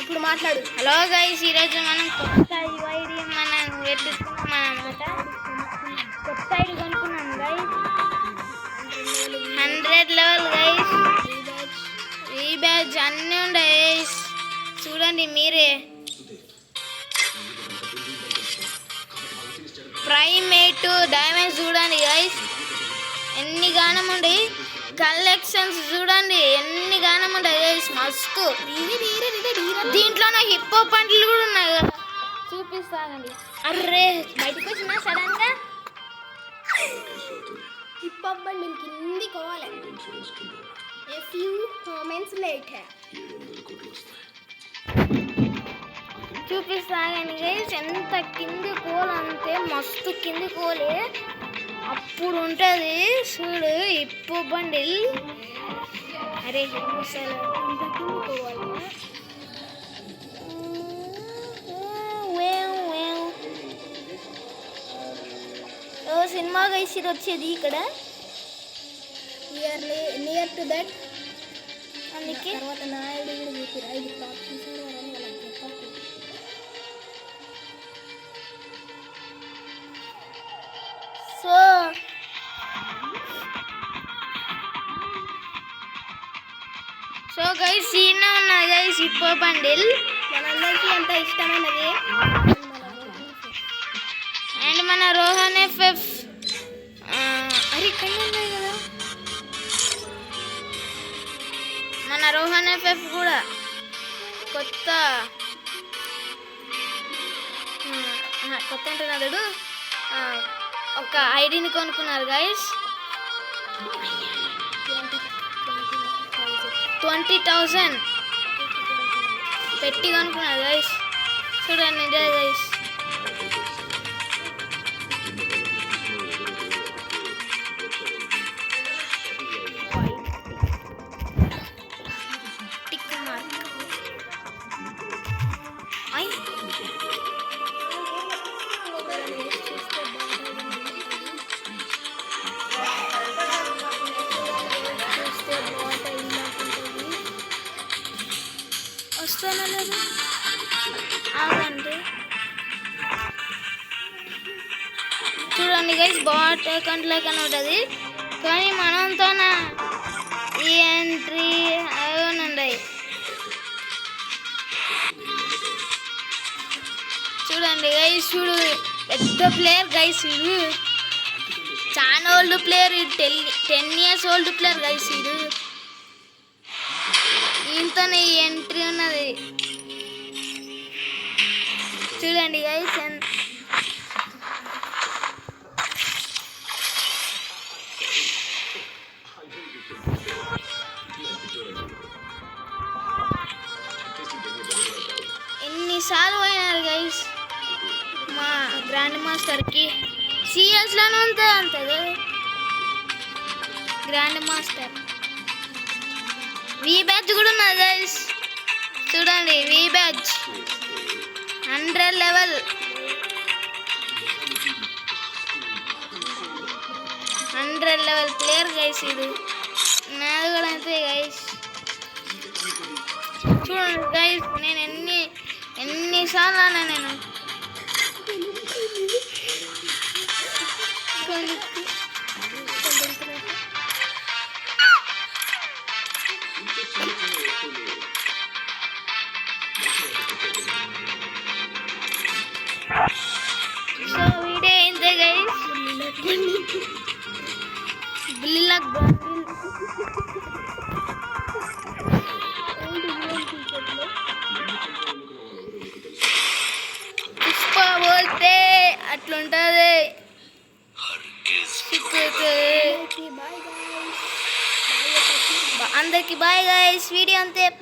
ఇప్పుడు మాట్లాడు. Hello guys, ఈరోజు మనం కొత్త యుఐడి మనం వెతుకుతున్నాం అన్నమాట. కొత్త ఐడి కొనుక్కున్నాం గైస్. 100 level guys. ఈ బ్యాచ్ అన్నీ ఉన్నాయి గైస్, చూడండి మీరే. ప్రైమేట్ డైమండ్స్ చూడండి గైస్, ఎన్ని గానం ఉండి. కలెక్షన్స్ చూడండి ఎన్ని గానం ఉంటాయి గైస్, మస్తు. దీంట్లో నాకు హిప్పో పంటలు కూడా ఉన్నాయి కదా, చూపిస్తానండి. అర్రే బయటకు వచ్చినా సడన్ గా హిప్ హాప్ బండిల్ కింది కోవాలి. A few moments later. చూపిస్తానండి గైస్, ఎంత కింది కోలంటే మస్తు కింది కోలే. అప్పుడు ఉంటుంది చూడు హిప్పో బండిల్. అరే అసలు ఇంత కింది కోవాలి. సినిమా గైస్ ఇది వచ్చేది ఇక్కడ నియర్ టు దట్. అందుకే తర్వాత నా ఐడి కూడా చూపిరా. ఇది టాప్ చూసారు అని వాళ్ళకి చెప్పకు. సో గైస్ సీన్ ఉన్నది గైస్ హిప్పో బండిల్, మనందరికీ ఎంత ఇష్టమైనది. అండ్ మన రోహన్ ఎఫ్ఎఫ్. అరే ఇక్కడ ఉన్నాయి కదా మన రోహన్ ఎఫ్ఎఫ్ కూడా కొత్త అంటున్నాడు. ఒక ఐడిని కొనుక్కున్నారు గైస్. 20,000 పెట్టి కొనుక్కున్నారు గైస్. చూడండి ఇదే గైస్. వస్తానా లేదు ఆగండి. చూడండి గైస్ బాట్ అకౌంట్ లెక్క ఉంటుంది, కానీ మనంతో ఈ ఎంట్రీ అవన్నీ ఉన్నాయి. చూడండి గైస్, చూడు పెద్ద ప్లేయర్ గైస్, ఇది చాలా old player. 10 years old player guys. ఇది ఇంతనే ఈ ఎంట్రీ ఉన్నది చూడండి గైస్. ఎన్నిసార్లు పోయినారు గైస్ మా గ్రాండ్ మాస్టర్కి. సిఎస్లోనే ఉంటుంది అంతే గ్రాండ్ మాస్టర్. వి బ్యాచ్ కూడా ఉన్నది గైస్, చూడండి వి batch 100 level. 100 level player guys. ఇది నాది కూడా అంతే గైస్. చూడండి గైస్, నేను ఎన్నిసార్లు అన్నా నేను. సో వీడియో ఏంటే గైస్, బిల్లిలక్ బండిల్ పుష్ప పోతే అట్లుంటుంది. అందరికి బాయ్ గైస్. వీడియో అంతే.